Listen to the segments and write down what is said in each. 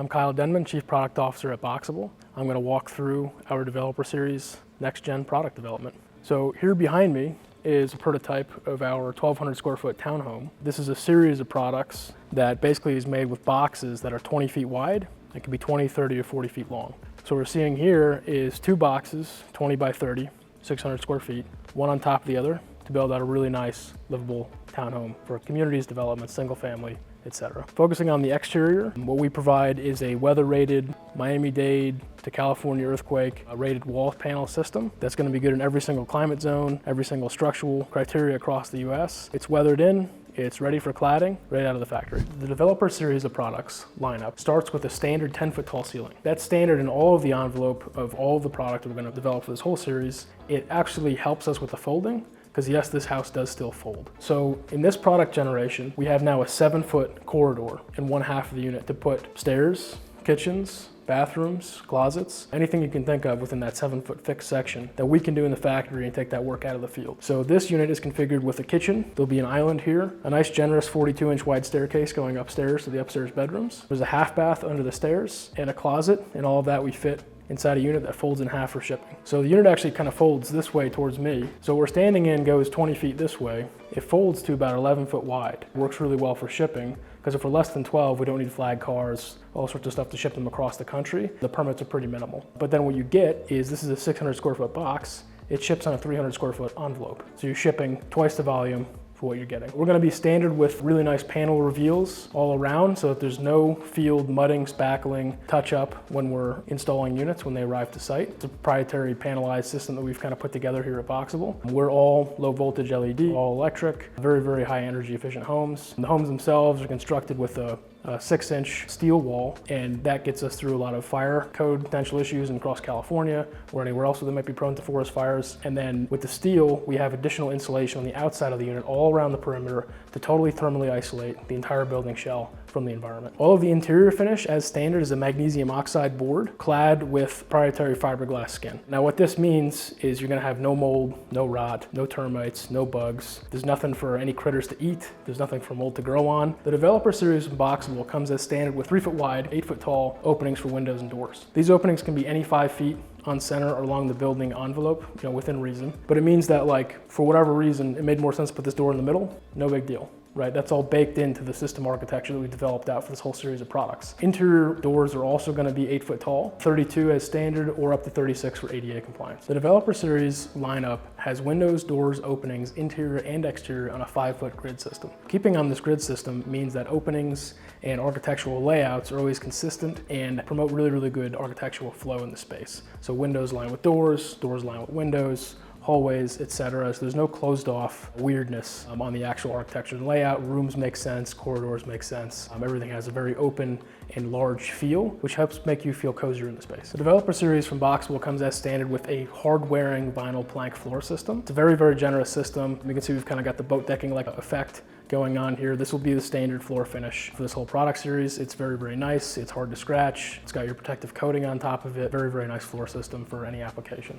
I'm Kyle Denman, Chief Product Officer at BOXABL. I'm going to walk through our Developer Series next-gen product development. So here behind me is a prototype of our 1,200 square foot townhome. This is a series of products that basically is made with boxes that are 20 feet wide. It can be 20, 30, or 40 feet long. So what we're seeing here is two boxes, 20 by 30, 600 square feet, one on top of the other, to build out a really nice, livable townhome for communities development, single family, etc. Focusing on the exterior, what we provide is a weather-rated, Miami-Dade to California earthquake rated wall panel system that's going to be good in every single climate zone, every single structural criteria across the US. It's weathered in, it's ready for cladding, right out of the factory. The Developer Series of products lineup starts with a standard 10-foot tall ceiling. That's standard in all of the envelope of all of the product we're going to develop for this whole series. It actually helps us with the folding, because yes, this house does still fold. So in this product generation, we have now a 7-foot corridor in one half of the unit to put stairs, kitchens, bathrooms, closets, anything you can think of within that 7-foot fixed section that we can do in the factory and take that work out of the field. So this unit is configured with a kitchen. There'll be an island here, a nice generous 42-inch wide staircase going upstairs to the upstairs bedrooms. There's a half bath under the stairs and a closet, and all of that we fit inside a unit that folds in half for shipping. So the unit actually kind of folds this way towards me. So we're standing in goes 20 feet this way. It folds to about 11 foot wide. Works really well for shipping, because if we're less than 12, we don't need flag cars, all sorts of stuff to ship them across the country. The permits are pretty minimal. But then what you get is this is a 600 square foot box. It ships on a 300 square foot envelope. So you're shipping twice the volume for what you're getting. We're going to be standard with really nice panel reveals all around so that there's no field mudding, spackling, touch up when we're installing units when they arrive to site. It's a proprietary panelized system that we've kind of put together here at BOXABL. We're all low voltage LED, all electric, very, very high energy efficient homes. And the homes themselves are constructed with a 6-inch steel wall, and that gets us through a lot of fire code potential issues in across California or anywhere else where they might be prone to forest fires. And then with the steel, we have additional insulation on the outside of the unit all around the perimeter to totally thermally isolate the entire building shell from the environment. All of the interior finish as standard is a magnesium oxide board clad with proprietary fiberglass skin. Now what this means is you're going to have no mold, no rot, no termites, no bugs. There's nothing for any critters to eat. There's nothing for mold to grow on. The Developer Series from BOXABL comes as standard with 3-foot wide, 8-foot tall openings for windows and doors. These openings can be any 5 feet on center or along the building envelope, within reason. But it means that, like, for whatever reason, it made more sense to put this door in the middle, no big deal. Right, that's all baked into the system architecture that we developed out for this whole series of products. Interior doors are also going to be 8-foot tall, 32 as standard, or up to 36 for ADA compliance. The Developer Series lineup has windows, doors, openings, interior and exterior on a 5-foot grid system. Keeping on this grid system means that openings and architectural layouts are always consistent and promote really, really good architectural flow in the space. So windows line with doors, doors line with windows, hallways, etc. So there's no closed off weirdness on the actual architecture and layout. Rooms make sense, corridors make sense. Everything has a very open and large feel, which helps make you feel cozier in the space. The Developer Series from BOXABL comes as standard with a hard-wearing vinyl plank floor system. It's a very, very generous system. You can see we've kind of got the boat decking like effect going on here. This will be the standard floor finish for this whole product series. It's very, very nice. It's hard to scratch. It's got your protective coating on top of it. Very, very nice floor system for any application.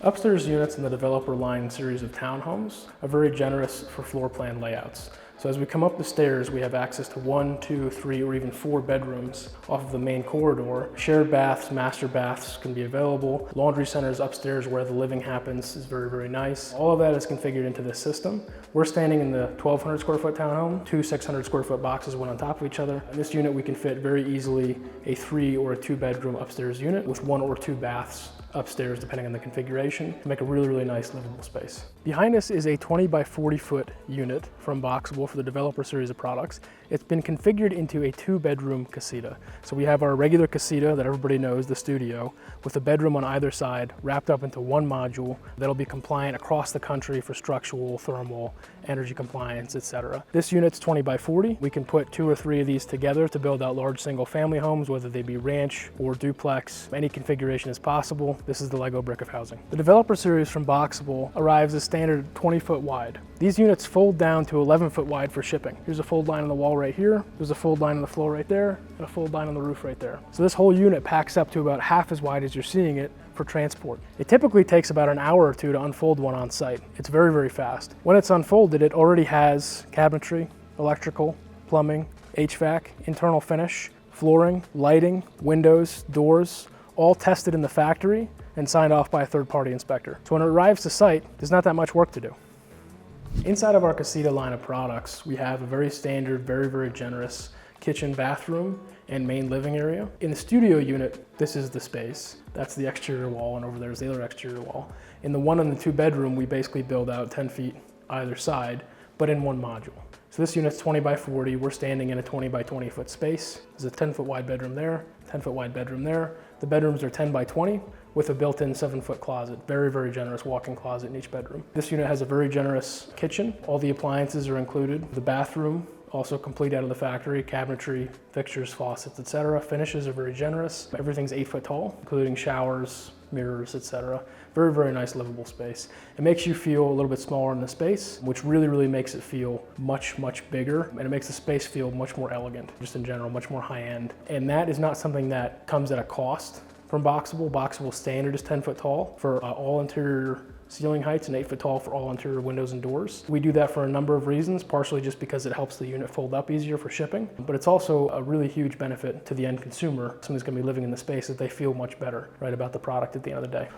Upstairs units in the Developer Line series of townhomes are very generous for floor plan layouts. So as we come up the stairs, we have access to 1, 2, 3, or even 4 bedrooms off of the main corridor. Shared baths, master baths can be available. Laundry centers upstairs where the living happens is very, very nice. All of that is configured into this system. We're standing in the 1,200 square foot townhome, 2 600 square foot boxes, one on top of each other. In this unit, we can fit very easily a 3 or a 2 bedroom upstairs unit with 1 or 2 baths upstairs, depending on the configuration, to make a really, really nice livable space. Behind us is a 20 by 40 foot unit from BOXABL for the Developer Series of products. It's been configured into a 2-bedroom casita. So we have our regular casita that everybody knows, the studio, with a bedroom on either side, wrapped up into one module that'll be compliant across the country for structural, thermal, energy compliance, etc. This unit's 20 by 40. We can put 2 or 3 of these together to build out large single family homes, whether they be ranch or duplex. Any configuration is possible. This is the Lego brick of housing. The Developer Series from BOXABL arrives as standard 20 foot wide. These units fold down to 11 foot wide for shipping. Here's a fold line on the wall right here. There's a fold line on the floor right there, and a fold line on the roof right there. So this whole unit packs up to about half as wide as you're seeing it for transport. It typically takes about an hour or 2 to unfold one on site. It's very, very fast. When it's unfolded, it already has cabinetry, electrical, plumbing, HVAC, internal finish, flooring, lighting, windows, doors, all tested in the factory and signed off by a third-party inspector. So when it arrives to site, there's not that much work to do. Inside of our Casita line of products, we have a very standard, very generous kitchen, bathroom, and main living area. In the studio unit, this is the space. That's the exterior wall, and over there is the other exterior wall. In the 1 and the 2 bedroom, we basically build out 10 feet either side, but in one module. So this unit's 20 by 40. We're standing in a 20 by 20 foot space. There's a 10 foot wide bedroom there, 10 foot wide bedroom there. The bedrooms are 10 by 20 with a built-in 7 foot closet. Very generous walk-in closet in each bedroom. This unit has a very generous kitchen. All the appliances are included. The bathroom, also complete out of the factory, cabinetry, fixtures, faucets, etc. Finishes are very generous. Everything's 8 foot tall, including showers, mirrors, etc. Very nice livable space. It makes you feel a little bit smaller in the space, which really makes it feel much bigger, and it makes the space feel much more elegant, just in general, much more high-end. And that is not something that comes at a cost from BOXABL. BOXABL standard is 10 foot tall for all interior ceiling heights and 8 foot tall for all interior windows and doors. We do that for a number of reasons, partially just because it helps the unit fold up easier for shipping, but it's also a really huge benefit to the end consumer. Someone's gonna be living in the space that they feel much better, right, about the product at the end of the day.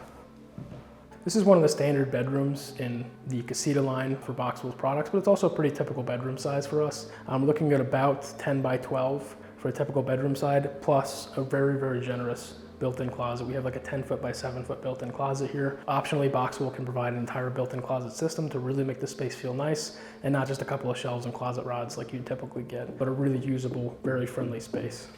This is one of the standard bedrooms in the Casita line for BOXABL's products, but it's also a pretty typical bedroom size for us. I'm looking at about 10 by 12 for a typical bedroom side, plus a very generous built-in closet. We have like a 10 foot by 7 foot built-in closet here. Optionally, BOXABL can provide an entire built-in closet system to really make the space feel nice, and not just a couple of shelves and closet rods like you'd typically get, but a really usable, very friendly space.